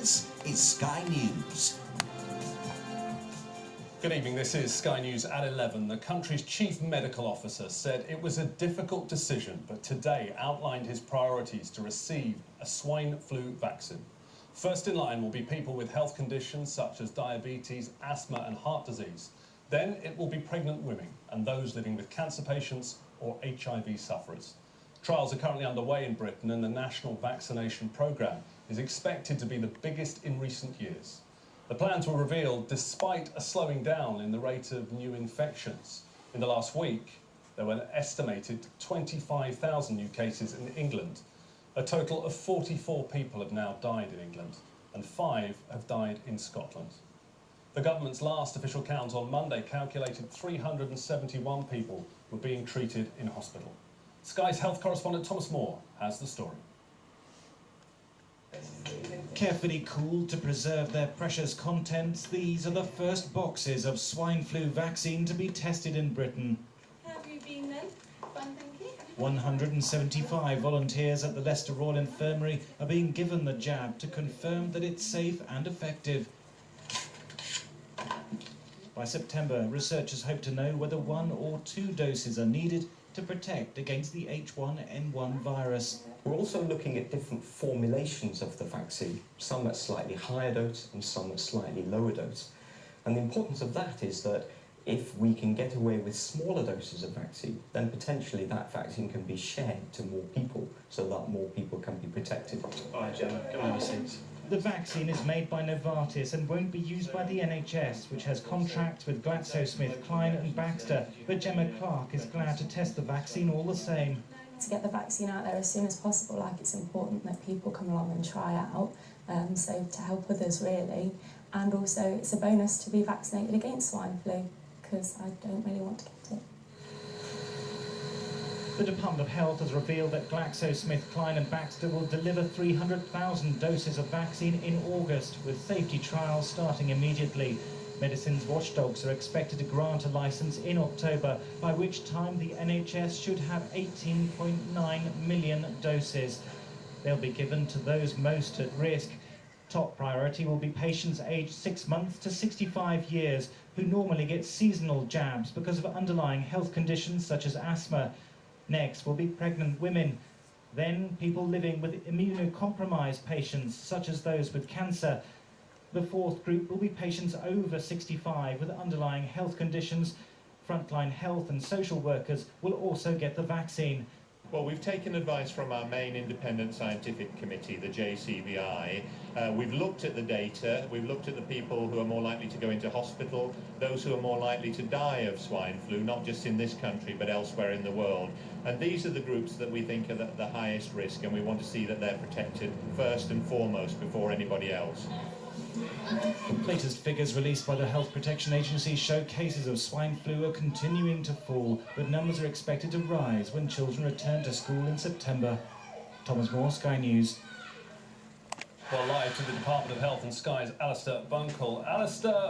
This is Sky News. Good evening, this is Sky News at 11. The country's chief medical officer said it was a difficult decision, but today outlined his priorities to receive a swine flu vaccine. First in line will be people with health conditions such as diabetes, asthma and heart disease. Then it will be pregnant women and those living with cancer patients or HIV sufferers. Trials are currently underway in Britain and the national vaccination programme is expected to be the biggest in recent years. The plans were revealed despite a slowing down in the rate of new infections. In the last week, there were an estimated 25,000 new cases in England. A total of 44 people have now died in England, and 5 have died in Scotland. The government's last official count on Monday calculated 371 people were being treated in hospital. Sky's health correspondent Thomas Moore has the story. Carefully cooled to preserve their precious contents, these are the first boxes of swine flu vaccine to be tested in Britain. How have you been then? Fun, thank you. 175 volunteers at the Leicester Royal Infirmary are being given the jab to confirm that it's safe and effective. By September, researchers hope to know whether 1 or 2 doses are needed to protect against the H1N1 virus. We're also looking at different formulations of the vaccine, some at slightly higher dose and some at slightly lower dose. And the importance of that is that if we can get away with smaller doses of vaccine, then potentially that vaccine can be shared to more people so that more people can be protected. All right, Gemma, come on your seats. The vaccine is made by Novartis and won't be used by the NHS, which has contracts with GlaxoSmithKline and Baxter. But Gemma Clark is glad to test the vaccine all the same. To get the vaccine out there as soon as possible, it's important that people come along and try out, so to help others really. And also it's a bonus to be vaccinated against swine flu, because I don't really want to get it. The Department of Health has revealed that GlaxoSmithKline and Baxter will deliver 300,000 doses of vaccine in August, with safety trials starting immediately. Medicines watchdogs are expected to grant a licence in October, by which time the NHS should have 18.9 million doses. They'll be given to those most at risk. Top priority will be patients aged 6 months to 65 years, who normally get seasonal jabs because of underlying health conditions such as asthma. Next will be pregnant women. Then people living with immunocompromised patients, such as those with cancer. The fourth group will be patients over 65 with underlying health conditions. Frontline health and social workers will also get the vaccine. Well, we've taken advice from our main independent scientific committee, the JCVI. We've looked at the data, we've looked at the people who are more likely to go into hospital, those who are more likely to die of swine flu, not just in this country but elsewhere in the world. And these are the groups that we think are the highest risk, and we want to see that they're protected first and foremost before anybody else. Latest figures released by the Health Protection Agency show cases of swine flu are continuing to fall, but numbers are expected to rise when children return to school in September. Thomas Moore, Sky News. Well, live to the Department of Health and Sky's Alistair Bunkle. Alistair,